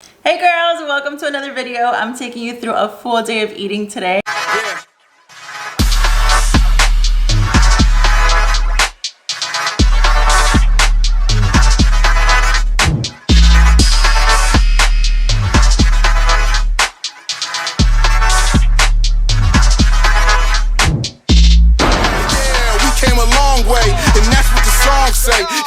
Hey girls, welcome to another video. I'm taking you through a full day of eating today.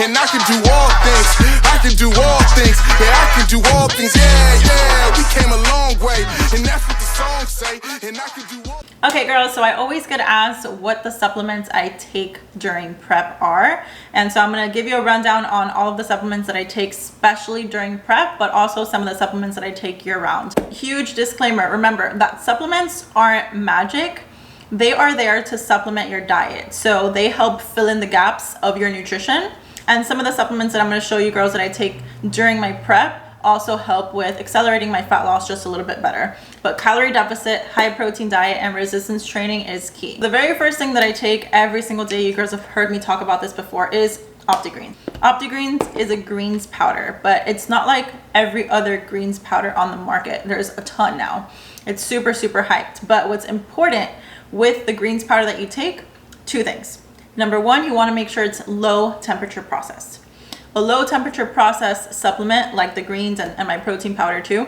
And I can do all things, I can do all things, yeah, I can do all things, yeah, we came a long way, and that's what the songs say, and I can do all. Okay girls, so I always get asked what the supplements I take during prep are, and so I'm going to give you a rundown on all of the supplements that I take, especially during prep, but also some of the supplements that I take year round. Huge disclaimer, remember that supplements aren't magic. They are there to supplement your diet, so they help fill in the gaps of your nutrition. And some of the supplements that I'm going to show you girls that I take during my prep also help with accelerating my fat loss just a little bit better. But calorie deficit, high protein diet, and resistance training is key. The very first thing that I take every single day, you girls have heard me talk about this before, is OptiGreens. OptiGreens is a greens powder, but it's not like every other greens powder on the market. There's a ton now. It's super hyped. But what's important with the greens powder that you take, two things. Number one, you want to make sure it's low temperature processed. A low temperature processed supplement like the greens and my protein powder too,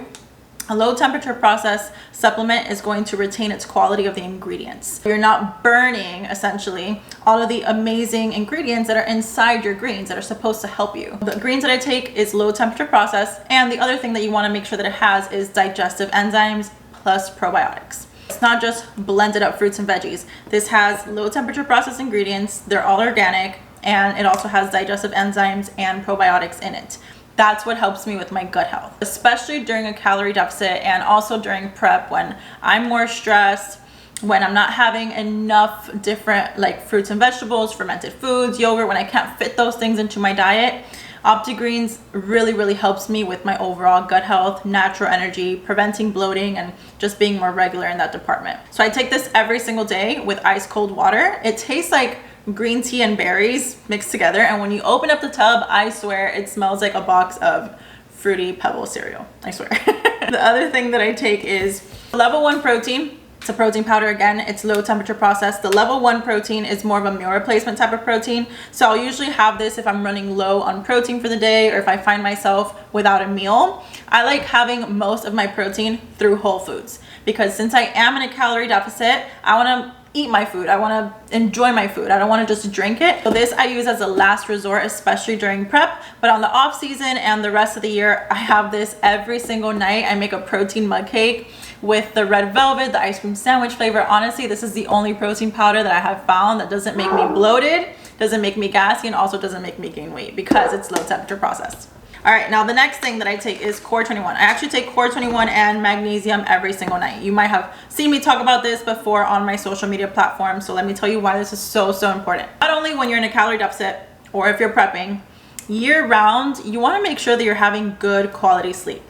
a low temperature processed supplement is going to retain its quality of the ingredients. You're not burning essentially all of the amazing ingredients that are inside your greens that are supposed to help you. The greens that I take is low temperature processed, and the other thing that you want to make sure that it has is digestive enzymes plus probiotics. It's not just blended up fruits and veggies. This has low temperature processed ingredients. They're all organic, and it also has digestive enzymes and probiotics in it. That's what helps me with my gut health, especially during a calorie deficit and also during prep when I'm more stressed, when I'm not having enough different like fruits and vegetables, fermented foods, yogurt, when I can't fit those things into my diet. OptiGreens really helps me with my overall gut health, natural energy, preventing bloating, and just being more regular in that department. So I take this every single day with ice cold water. It tastes like green tea and berries mixed together, and when you open up the tub, I swear it smells like a box of Fruity Pebble cereal, I swear. The other thing that I take is level 1 protein. It's a protein powder. Again, it's low temperature processed. The level 1 protein is more of a meal replacement type of protein. So I'll usually have this if I'm running low on protein for the day, or if I find myself without a meal. I like having most of my protein through whole foods, because since I am in a calorie deficit, I want to eat my food. I want to enjoy my food. I don't want to just drink it. So this I use as a last resort, especially during prep, but on the off season and the rest of the year, I have this every single night. I make a protein mug cake with the red velvet, the ice cream sandwich flavor. Honestly, this is the only protein powder that I have found that doesn't make me bloated, doesn't make me gassy, and also doesn't make me gain weight because it's low temperature processed. All right, now the next thing that I take is Core 21. I actually take Core 21 and magnesium every single night. You might have seen me talk about this before on my social media platforms, so let me tell you why this is so important. Not only when you're in a calorie deficit or if you're prepping, year round, you want to make sure that you're having good quality sleep.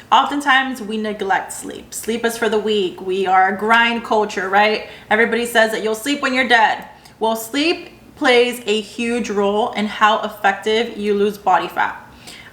Oftentimes we neglect sleep. Sleep is for the weak. We are a grind culture, right? Everybody says that you'll sleep when you're dead. Well, sleep plays a huge role in how effective you lose body fat.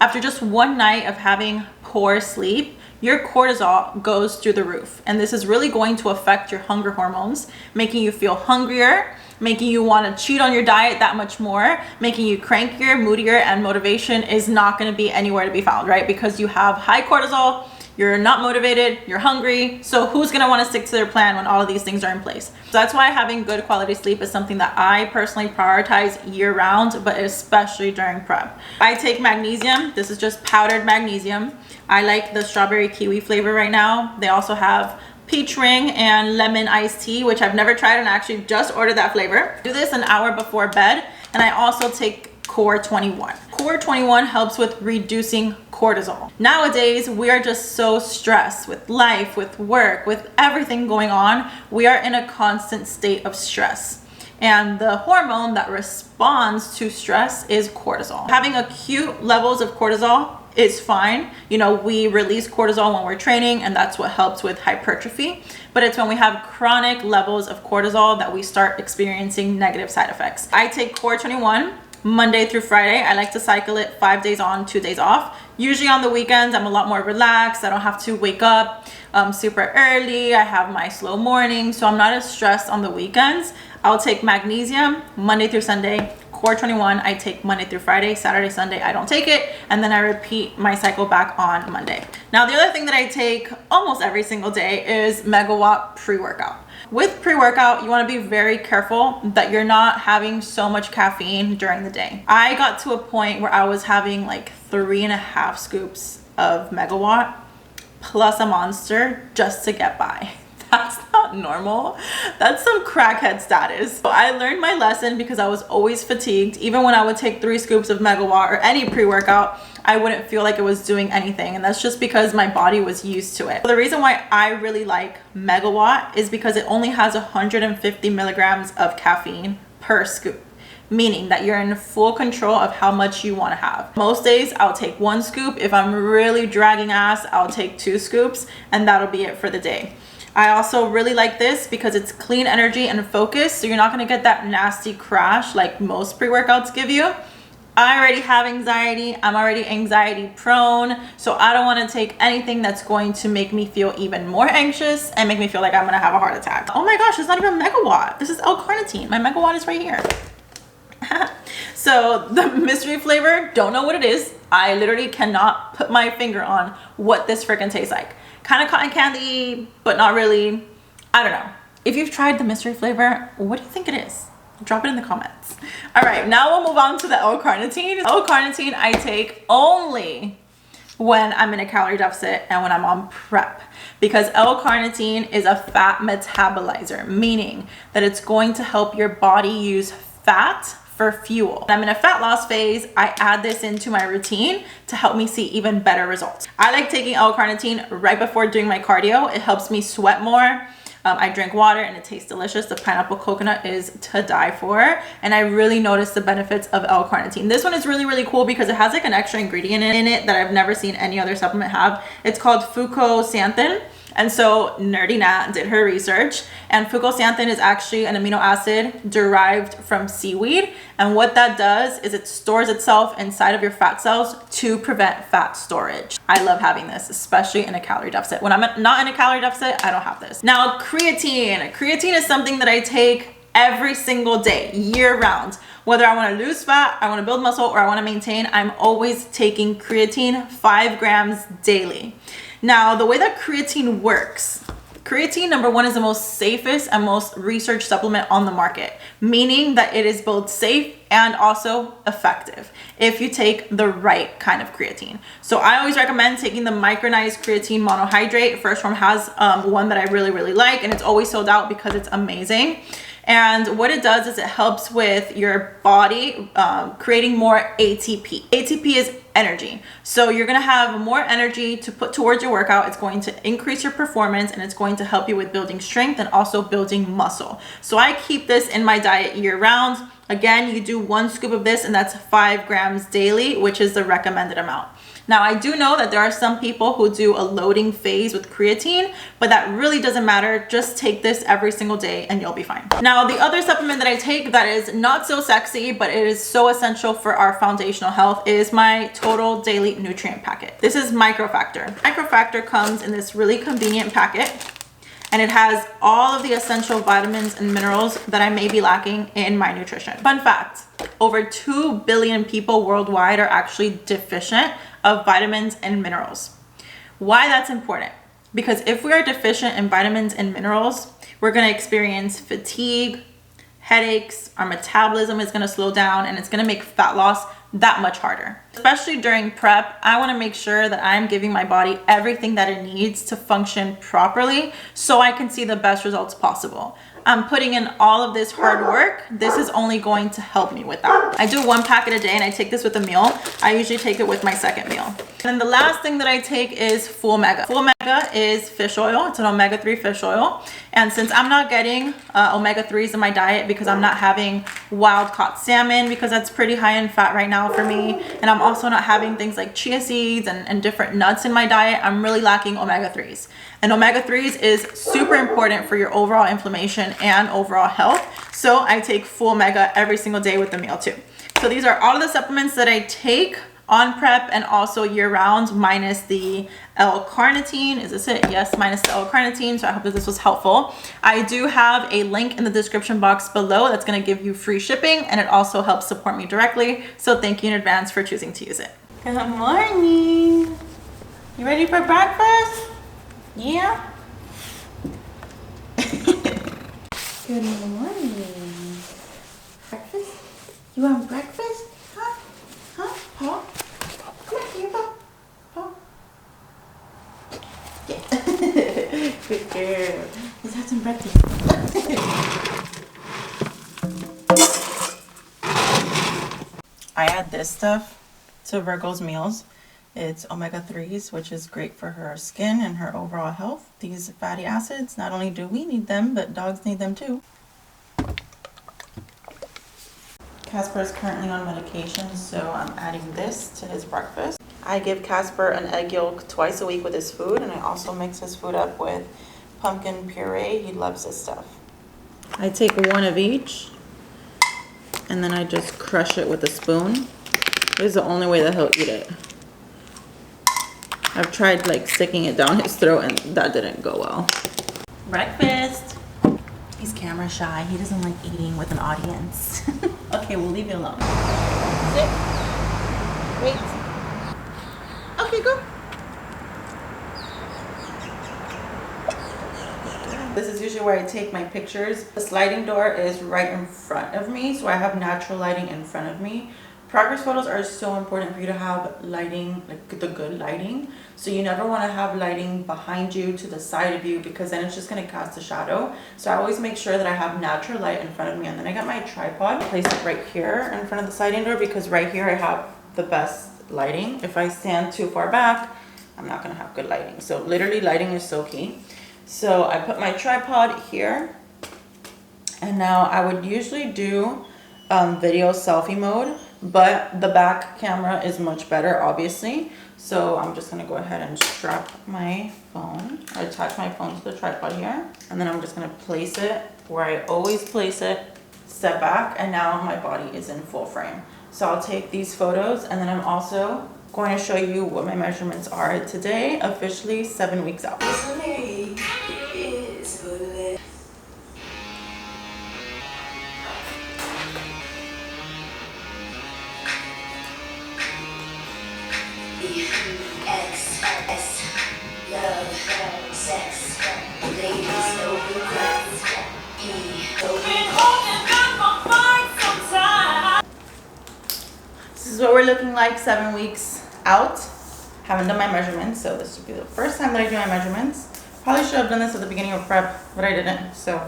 After just one night of having poor sleep, your cortisol goes through the roof. And this is really going to affect your hunger hormones, making you feel hungrier, making you want to cheat on your diet that much more, making you crankier, moodier, and motivation is not going to be anywhere to be found, right? Because you have high cortisol, you're not motivated, you're hungry. So who's going to want to stick to their plan when all of these things are in place? So that's why having good quality sleep is something that I personally prioritize year round, but especially during prep. I take magnesium. This is just powdered magnesium. I like the strawberry kiwi flavor right now. They also have peach ring and lemon iced tea, which I've never tried, and I actually just ordered that flavor. Do this an hour before bed. And I also take Core 21. Core 21 helps with reducing cortisol. Nowadays, we are just so stressed with life, with work, with everything going on. We are in a constant state of stress. And the hormone that responds to stress is cortisol. Having acute levels of cortisol is fine. You know, we release cortisol when we're training, and that's what helps with hypertrophy. But it's when we have chronic levels of cortisol that we start experiencing negative side effects. I take Core 21 Monday through Friday. I like to cycle it 5 days on, 2 days off. Usually on the weekends, I'm a lot more relaxed. I don't have to wake up super early. I have my slow morning, so I'm not as stressed on the weekends. I'll take magnesium Monday through Sunday. Core 21, I take Monday through Friday. Saturday, Sunday, I don't take it. And then I repeat my cycle back on Monday. Now, the other thing that I take almost every single day is Megawatt pre-workout. With pre-workout, you want to be very careful that you're not having so much caffeine during the day. I got to a point where I was having like 3.5 scoops of Megawatt plus a Monster just to get by. That's not normal. That's some crackhead status. So I learned my lesson because I was always fatigued. Even when I would take 3 scoops of Megawatt or any pre-workout, I wouldn't feel like it was doing anything. And that's just because my body was used to it. The reason why I really like Megawatt is because it only has 150 milligrams of caffeine per scoop, meaning that you're in full control of how much you want to have. Most days I'll take 1 scoop. If I'm really dragging ass, I'll take 2 scoops, and that'll be it for the day. I also really like this because it's clean energy and focus, so you're not going to get that nasty crash like most pre-workouts give you. I already have anxiety. I'm already anxiety prone, so I don't want to take anything that's going to make me feel even more anxious and make me feel like I'm going to have a heart attack. Oh my gosh, it's not even Megawatt. This is L-carnitine. My Megawatt is right here. So the mystery flavor, don't know what it is. I literally cannot put my finger on what this freaking tastes like. Kind of cotton candy, but not really. I don't know. If you've tried the mystery flavor, what do you think it is? Drop it in the comments. All right, now we'll move on to the L-carnitine. L-carnitine I take only when I'm in a calorie deficit and when I'm on prep, because L-carnitine is a fat metabolizer, meaning that it's going to help your body use fat for fuel. When I'm in a fat loss phase, I add this into my routine to help me see even better results. I like taking L-carnitine right before doing my cardio. It helps me sweat more. I drink water and it tastes delicious. The pineapple coconut is to die for. And I really noticed the benefits of L-carnitine. This one is really, really cool because it has like an extra ingredient in it that I've never seen any other supplement have. It's called fucoxanthin. And so Nerdy Nat did her research, and fucoxanthin is actually an amino acid derived from seaweed. And what that does is it stores itself inside of your fat cells to prevent fat storage. I love having this, especially in a calorie deficit. When I'm not in a calorie deficit, I don't have this. Now, creatine. Creatine is something that I take every single day, year round. Whether I want to lose fat, I want to build muscle, or I want to maintain, I'm always taking creatine, 5 grams daily. Now, the way that creatine works, creatine, number one, is the most safest and most researched supplement on the market, meaning that it is both safe and also effective if you take the right kind of creatine. So I always recommend taking the micronized creatine monohydrate. First Form has one that I really, really like, and it's always sold out because it's amazing. And what it does is it helps with your body creating more ATP. ATP is energy. So you're gonna have more energy to put towards your workout. It's going to increase your performance, and it's going to help you with building strength and also building muscle. So I keep this in my diet year round. Again, you do 1 scoop of this, and that's 5 grams daily, which is the recommended amount. Now, I do know that there are some people who do a loading phase with creatine, but that really doesn't matter. Just take this every single day and you'll be fine. Now, the other supplement that I take that is not so sexy, but it is so essential for our foundational health is my total daily nutrient packet. This is Microfactor. Microfactor comes in this really convenient packet, and it has all of the essential vitamins and minerals that I may be lacking in my nutrition. Fun fact, over 2 billion people worldwide are actually deficient of vitamins and minerals. Why that's important? Because if we are deficient in vitamins and minerals, we're gonna experience fatigue, headaches, our metabolism is gonna slow down, and it's gonna make fat loss that much harder. Especially during prep, I wanna make sure that I'm giving my body everything that it needs to function properly so I can see the best results possible. I'm putting in all of this hard work. This is only going to help me with that. I do 1 packet a day, and I take this with a meal. I usually take it with my second meal. And then the last thing that I take is Full Mega. Full Mega is fish oil. It's an omega-3 fish oil. And since I'm not getting omega-3s in my diet because I'm not having wild-caught salmon, because that's pretty high in fat right now for me, and I'm also not having things like chia seeds and different nuts in my diet, I'm really lacking omega-3s. And omega-3s is super important for your overall inflammation and overall health. So I take Full Mega every single day with the meal too. So these are all of the supplements that I take on prep and also year round, minus the L-carnitine. Is this it? Yes, minus the L-carnitine. So I hope that this was helpful. I do have a link in the description box below that's going to give you free shipping, and it also helps support me directly. So thank you in advance for choosing to use it. Good morning. You ready for breakfast? Yeah. Good morning. Breakfast? You want breakfast? Huh? Huh? Paul? Come here, Paul. Paul. Yeah. Good girl. Let's have some breakfast. I add this stuff to Virgo's meals. It's omega-3s, which is great for her skin and her overall health. These fatty acids, not only do we need them, but dogs need them too. Casper is currently on medication, so I'm adding this to his breakfast. I give Casper an egg yolk twice a week with his food, and I also mix his food up with pumpkin puree. He loves this stuff. I take one of each, and then I just crush it with a spoon. This is the only way that he'll eat it. I've tried like sticking it down his throat, and that didn't go well. Breakfast. He's camera shy. He doesn't like eating with an audience. Okay, we'll leave you alone. Sit. Wait. Okay, go. This is usually where I take my pictures. The sliding door is right in front of me, so I have natural lighting in front of me. Progress photos are so important for you to have lighting, like the good lighting. So you never want to have lighting behind you, to the side of you, because then it's just going to cast a shadow. So I always make sure that I have natural light in front of me. And then I got my tripod, place it right here in front of the sliding door, because right here I have the best lighting. If I stand too far back, I'm not going to have good lighting. So literally lighting is so key. So I put my tripod here, and now I would usually do video selfie mode, but the back camera is much better, obviously. So I'm just gonna go ahead and strap my phone. I attach my phone to the tripod here, and then I'm just gonna place it where I always place it, step back, and now my body is in full frame. So I'll take these photos, and then I'm also going to show you what my measurements are today, officially 7 weeks out. This is what we're looking like 7 weeks out. Haven't done my measurements, so this should be the first time that I do my measurements. Probably should have done this at the beginning of prep, but I didn't. So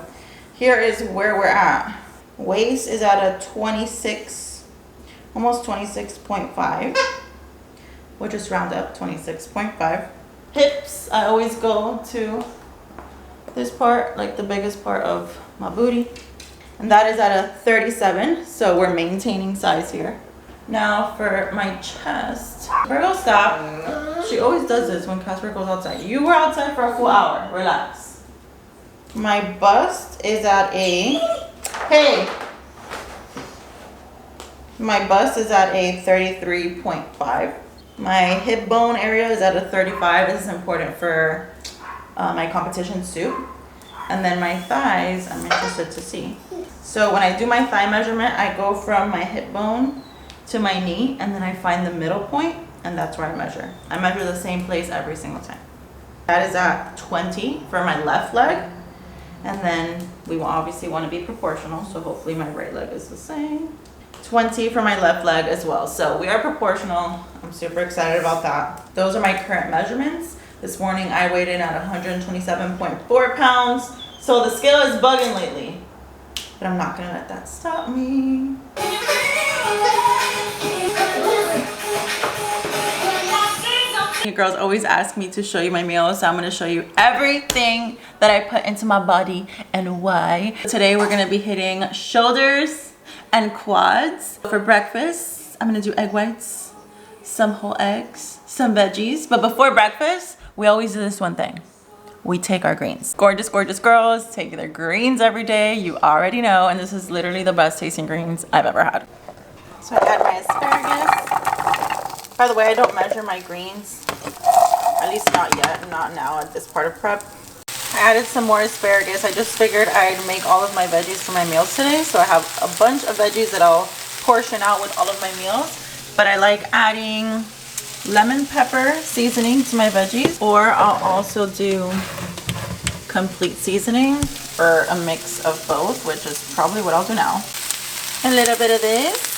here is where we're at. Waist is at a 26, almost 26.5. We'll just round up, 26.5. Hips, I always go to this part, like the biggest part of my booty. And that is at a 37, so we're maintaining size here. Now for my chest, Virgo, stop. She always does this when Casper goes outside. You were outside for a full hour, relax. My bust is at a, hey. My bust is at a 33.5. My hip bone area is at a 35. This is important for my competitions too. And then my thighs, I'm interested to see. So when I do my thigh measurement, I go from my hip bone to my knee, and then I find the middle point, and that's where I measure. I measure the same place every single time. That is at 20 for my left leg. And then we will obviously want to be proportional, so hopefully my right leg is the same. 20 for my left leg as well. So we are proportional. I'm super excited about that. Those are my current measurements. This morning I weighed in at 127.4 pounds. So the scale is bugging lately, but I'm not gonna let that stop me. You girls always ask me to show you my meals, so I'm going to show you everything that I put into my body and why. Today we're going to be hitting shoulders and quads. For breakfast, I'm going to do egg whites, some whole eggs, some veggies. But before breakfast, we always do this one thing. We take our greens. Gorgeous, gorgeous girls take their greens every day. You already know, and this is literally the best tasting greens I've ever had. So I add my asparagus. By the way, I don't measure my greens, at least not yet, not now at this part of prep. I added some more asparagus. I just figured I'd make all of my veggies for my meals today, so I have a bunch of veggies that I'll portion out with all of my meals. But I like adding lemon pepper seasoning to my veggies, or I'll also do complete seasoning or a mix of both, which is probably what I'll do now. A little bit of this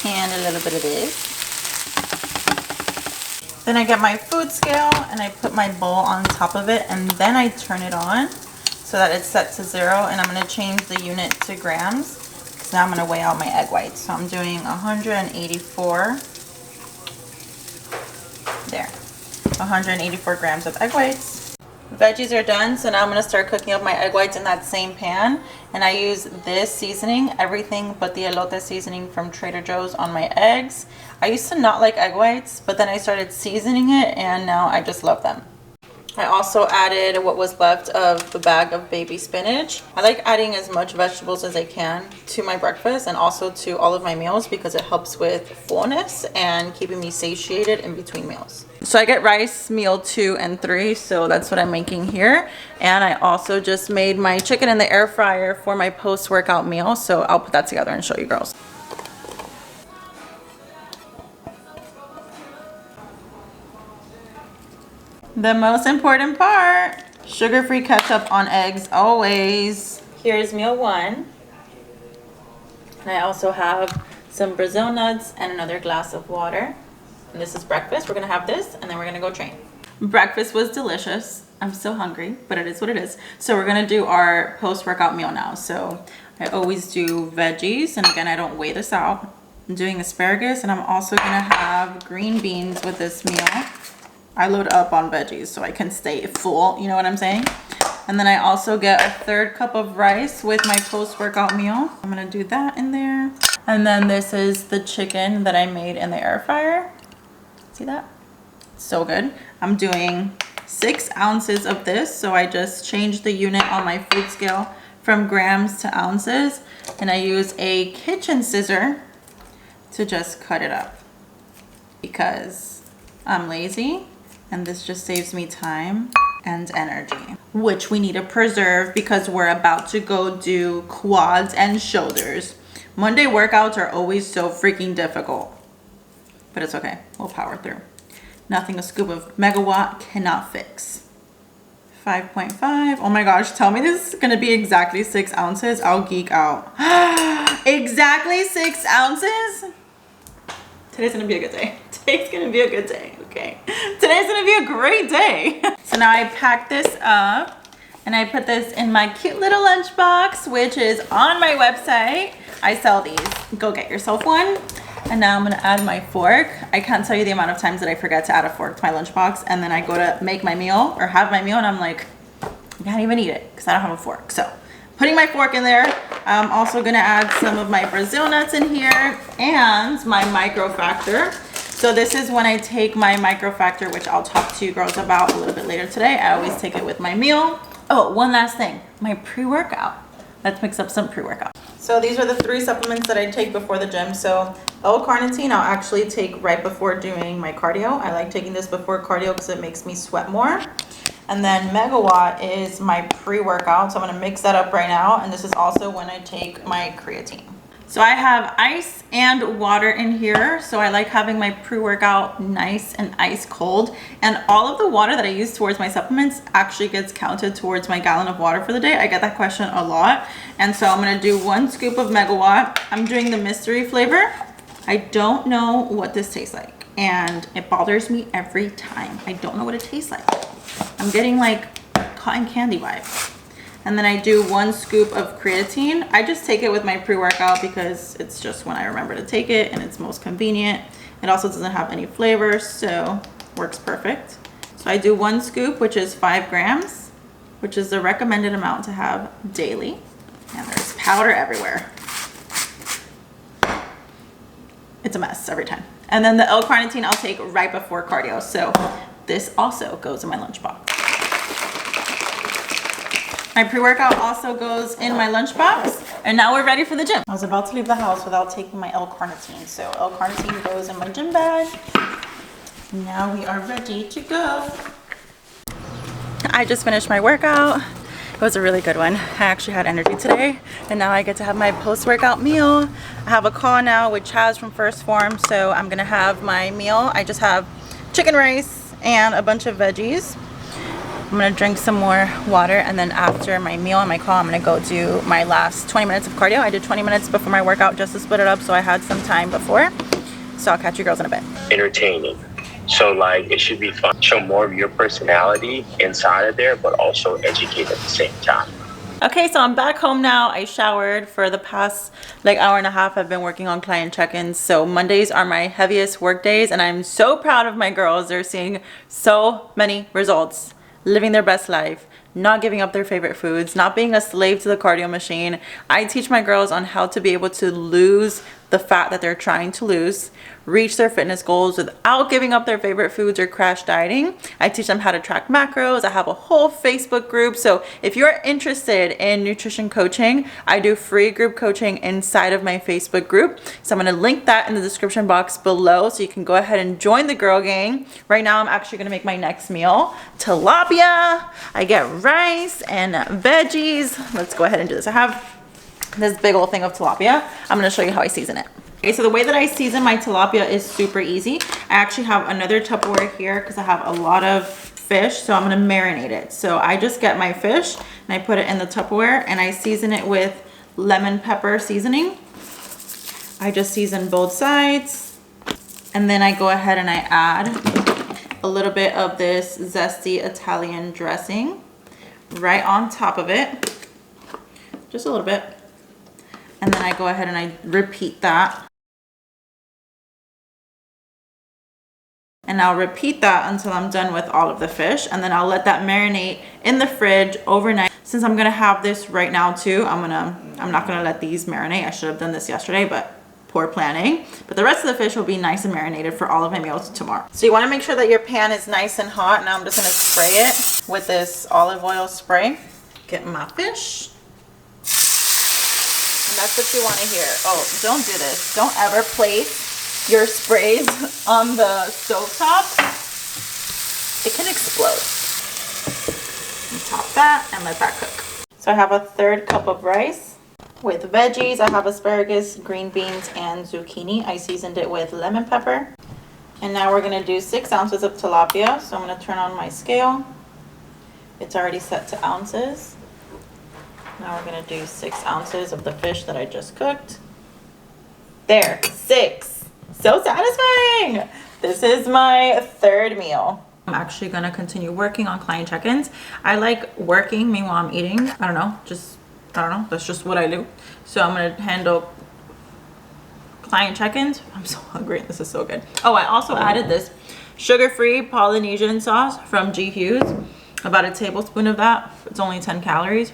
and a little bit of this. Then I get my food scale and I put my bowl on top of it, and then I turn it on so that it's set to 0, and I'm going to change the unit to grams because now I'm going to weigh out my egg whites. So I'm doing 184. There, 184 grams of egg whites. Veggies are done, so now I'm going to start cooking up my egg whites in that same pan, and I use this seasoning, everything but the elote seasoning from Trader Joe's, on my eggs. I used to not like egg whites, but then I started seasoning it and now I just love them. I also added what was left of the bag of baby spinach. I like adding as much vegetables as I can to my breakfast and also to all of my meals because it helps with fullness and keeping me satiated in between meals. So I get rice meal 2 and 3, so that's what I'm making here. And I also just made my chicken in the air fryer for my post-workout meal, so I'll put that together and show you girls. The most important part, sugar-free ketchup on eggs always. Here's meal 1. And I also have some Brazil nuts and another glass of water. And this is breakfast. We're gonna have this and then we're gonna go train. Breakfast was delicious. I'm still hungry, but it is what it is. So we're gonna do our post-workout meal now. So I always do veggies, and again, I don't weigh this out. I'm doing asparagus, and I'm also gonna have green beans with this meal. I load up on veggies so I can stay full, you know what I'm saying? And then I also get a 3rd cup of rice with my post-workout meal. I'm gonna do that in there. And then this is the chicken that I made in the air fryer. See that? So good. I'm doing 6 ounces of this, so I just changed the unit on my food scale from grams to ounces, and I use a kitchen scissor to just cut it up because I'm lazy. And this just saves me time and energy, which we need to preserve because we're about to go do quads and shoulders. Monday workouts are always so freaking difficult, but it's okay. We'll power through. Nothing a scoop of megawatt cannot fix. 5.5. Oh my gosh, tell me this is gonna be exactly 6 ounces. I'll geek out. Exactly 6 ounces? Today's gonna be a good day. Today's gonna be a good day, okay? Today's gonna be a great day. So now I pack this up and I put this in my cute little lunchbox, which is on my website. I sell these. Go get yourself one. And now I'm gonna add my fork. I can't tell you the amount of times that I forget to add a fork to my lunchbox, and then I go to make my meal or have my meal and I'm like, I can't even eat it because I don't have a fork. So putting my fork in there. I'm also gonna add some of my Brazil nuts in here and my microfactor. So this is when I take my microfactor, which I'll talk to you girls about a little bit later today. I always take it with my meal. Oh, one last thing, my pre-workout. Let's mix up some pre-workout. So these are the 3 supplements that I take before the gym. So L-carnitine I'll actually take right before doing my cardio. I like taking this before cardio because it makes me sweat more. And then Megawatt is my pre-workout. So I'm gonna mix that up right now. And this is also when I take my creatine. So I have ice and water in here. So I like having my pre-workout nice and ice cold. And all of the water that I use towards my supplements actually gets counted towards my gallon of water for the day. I get that question a lot. And so I'm gonna do 1 scoop of Megawatt. I'm doing the mystery flavor. I don't know what this tastes like, and it bothers me every time. I don't know what it tastes like. I'm getting like cotton candy vibes. And then I do 1 scoop of creatine. I just take it with my pre-workout because it's just when I remember to take it and it's most convenient. It also doesn't have any flavor, so works perfect. So I do 1 scoop, which is 5 grams, which is the recommended amount to have daily. And there's powder everywhere. It's a mess every time. And then the L-carnitine I'll take right before cardio. So this also goes in my lunchbox. My pre-workout also goes in my lunchbox, and now we're ready for the gym. I was about to leave the house without taking my L-carnitine, so L-carnitine goes in my gym bag. Now we are ready to go. I just finished my workout. It was a really good one. I actually had energy today, and now I get to have my post-workout meal. I have a call now with Chaz from First Form, so I'm gonna have my meal. I just have chicken rice and a bunch of veggies. I'm gonna drink some more water, and then after my meal and my call, I'm gonna go do my last 20 minutes of cardio. I did 20 minutes before my workout just to split it up, so I had some time before. So I'll catch you girls in a bit. Entertaining. So like it should be fun. Show more of your personality inside of there, but also educate at the same time. Okay, so I'm back home now. I showered. For the past like hour and a half, I've been working on client check-ins. So Mondays are my heaviest work days, and I'm so proud of my girls. They're seeing so many results, living their best life, not giving up their favorite foods, not being a slave to the cardio machine. I teach my girls on how to be able to lose the fat that they're trying to lose, reach their fitness goals without giving up their favorite foods or crash dieting. I teach them how to track macros. I have a whole Facebook group. So if you're interested in nutrition coaching, I do free group coaching inside of my Facebook group. So I'm going to link that in the description box below, so you can go ahead and join the girl gang. Right now, I'm actually going to make my next meal, tilapia. I get rice and veggies. Let's go ahead and do this. I have this big old thing of tilapia. I'm going to show you how I season it. Okay, so the way that I season my tilapia is super easy. I actually have another Tupperware here because I have a lot of fish, so I'm going to marinate it. So I just get my fish and I put it in the Tupperware, and I season it with lemon pepper seasoning. I just season both sides, and then I go ahead and I add a little bit of this zesty Italian dressing right on top of it, just a little bit. And then I go ahead and I repeat that. And I'll repeat that until I'm done with all of the fish. And then I'll let that marinate in the fridge overnight. Since I'm gonna have this right now too, I'm not gonna let these marinate. I should have done this yesterday, but poor planning. But the rest of the fish will be nice and marinated for all of my meals tomorrow. So you wanna make sure that your pan is nice and hot. Now I'm just gonna spray it with this olive oil spray. Get my fish. And that's what you want to hear. Oh, don't do this. Don't ever place your sprays on the stovetop. It can explode. And top that and let that cook. So I have a 1/3 cup of rice with veggies. I have asparagus, green beans, and zucchini. I seasoned it with lemon pepper. And now we're going to do 6 ounces of tilapia. So I'm going to turn on my scale. It's already set to ounces. Now we're gonna do 6 ounces of the fish that I just cooked. There, 6. So satisfying. This is my 3rd meal. I'm actually gonna continue working on client check-ins. I like working meanwhile I'm eating. I don't know, that's just what I do. So I'm gonna handle client check-ins. I'm so hungry, this is so good. Oh, I also added this sugar-free Polynesian sauce from G. Hughes. About a tablespoon of that. It's only 10 calories.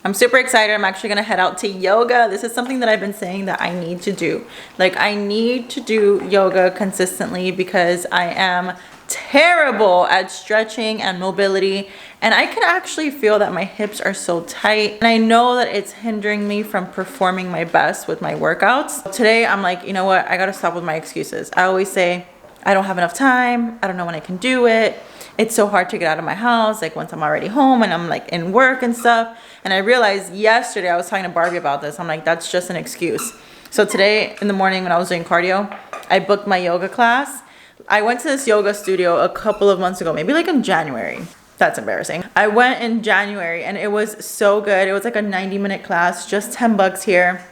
I'm super excited. I'm actually gonna head out to yoga. This is something that I've been saying that I need to do. Like, I need to do yoga consistently because I am terrible at stretching and mobility, and I can actually feel that my hips are so tight, and I know that it's hindering me from performing my best with my workouts. Today I'm like, you know what, I gotta stop with my excuses. I always say I don't have enough time, I don't know when I can do it, it's so hard to get out of my house, like once I'm already home and I'm like in work and stuff. And I realized yesterday, I was talking to Barbie about this, I'm like, that's just an excuse. So today in the morning when I was doing cardio, I booked my yoga class. I went to this yoga studio a couple of months ago, maybe like in January. That's embarrassing. I went in January and it was so good. It was like a 90-minute class, just 10 bucks here.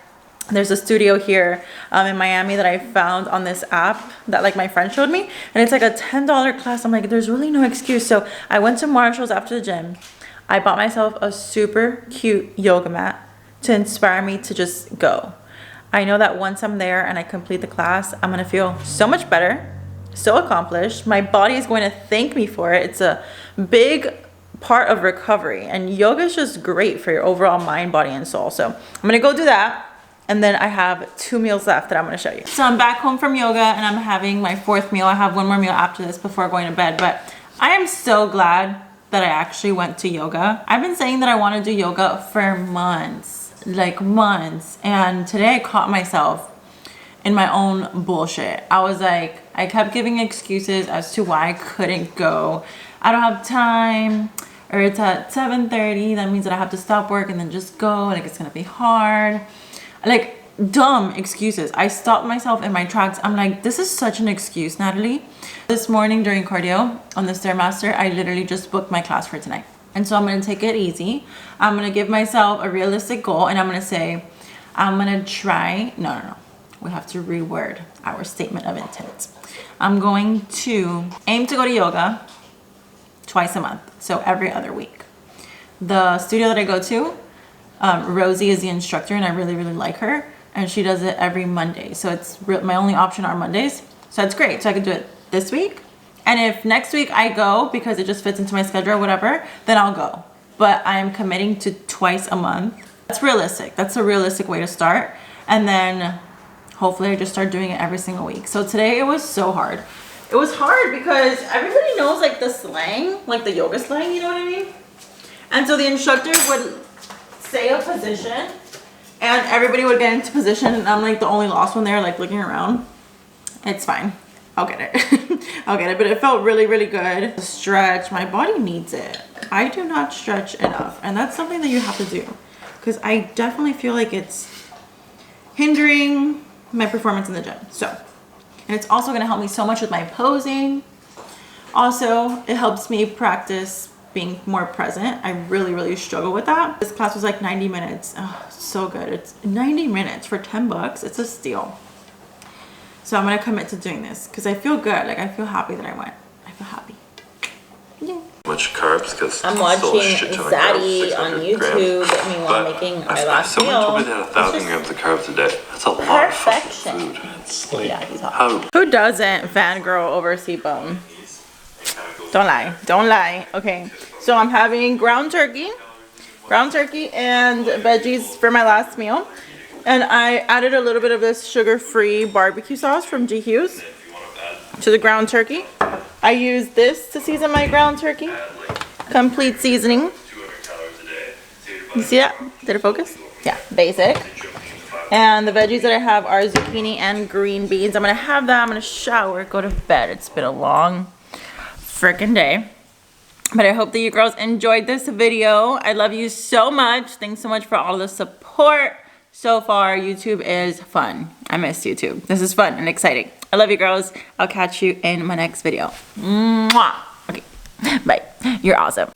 There's a studio here in Miami that I found on this app that like my friend showed me, and it's like a $10 class. I'm like, there's really no excuse. So I went to Marshall's after the gym. I bought myself a super cute yoga mat to inspire me to just go. I know that once I'm there and I complete the class, I'm gonna feel so much better, so accomplished. My body is going to thank me for it. It's a big part of recovery, and yoga is just great for your overall mind, body, and soul. So I'm gonna go do that. And then I have 2 meals left that I'm gonna show you. So I'm back home from yoga and I'm having my 4th meal. I have 1 more meal after this before going to bed, but I am so glad that I actually went to yoga. I've been saying that I want to do yoga for months, like months. And today I caught myself in my own bullshit. I was like, I kept giving excuses as to why I couldn't go. I don't have time, or it's at 7:30. That means that I have to stop work and then just go. Like, it's gonna be hard. Like, dumb excuses. I stopped myself in my tracks. I'm like, this is such an excuse, Natalie. This morning during cardio on the Stairmaster, I literally just booked my class for tonight. And so I'm gonna take it easy. I'm gonna give myself a realistic goal, and I'm gonna say, I'm gonna try, no. We have to reword our statement of intent. I'm going to aim to go to yoga twice a month, so every other week. The studio that I go to, Rosie is the instructor, and I really like her, and she does it every Monday. So it's my only option are Mondays. So it's great. So I can do it this week, and if next week I go because it just fits into my schedule or whatever, then I'll go. But I am committing to twice a month. That's realistic. That's a realistic way to start, and then hopefully I just start doing it every single week. So today it was so hard. It was hard because everybody knows like the slang, like the yoga slang, you know what I mean? And so the instructor would say a position and everybody would get into position, and I'm like the only lost one there, like looking around. It's fine. I'll get it. I'll get it. But it felt really good. Stretch. My body needs it. I do not stretch enough. And that's something that you have to do, because I definitely feel like it's hindering my performance in the gym. So, and it's also going to help me so much with my posing. Also, it helps me practice being more present. I really struggle with that. This class was like 90 minutes. Oh, so good. It's 90 minutes for 10 bucks. It's a steal. So I'm going to commit to doing this because I feel good. Like, I feel happy that I went. I feel happy. Yeah. Much carbs because I'm watching Zaddy on YouTube meanwhile making my last meal. Someone told me they had 1,000 grams of carbs a day. That's a lot of fucking food. It's like, Yeah, he's hot. Who doesn't fangirl over C-bone? Don't lie. Don't lie. Okay. So I'm having ground turkey and veggies for my last meal. And I added a little bit of this sugar-free barbecue sauce from G. Hughes to the ground turkey. I use this to season my ground turkey. Complete seasoning. You see that? Did it focus? Yeah, basic. And the veggies that I have are zucchini and green beans. I'm gonna have that. I'm gonna shower, go to bed. It's been a long freaking day. But I hope that you girls enjoyed this video. I love you so much. Thanks so much for all the support so far. YouTube is fun. I miss YouTube. This is fun and exciting. I love you girls. I'll catch you in my next video. Mwah. Okay, bye. You're awesome.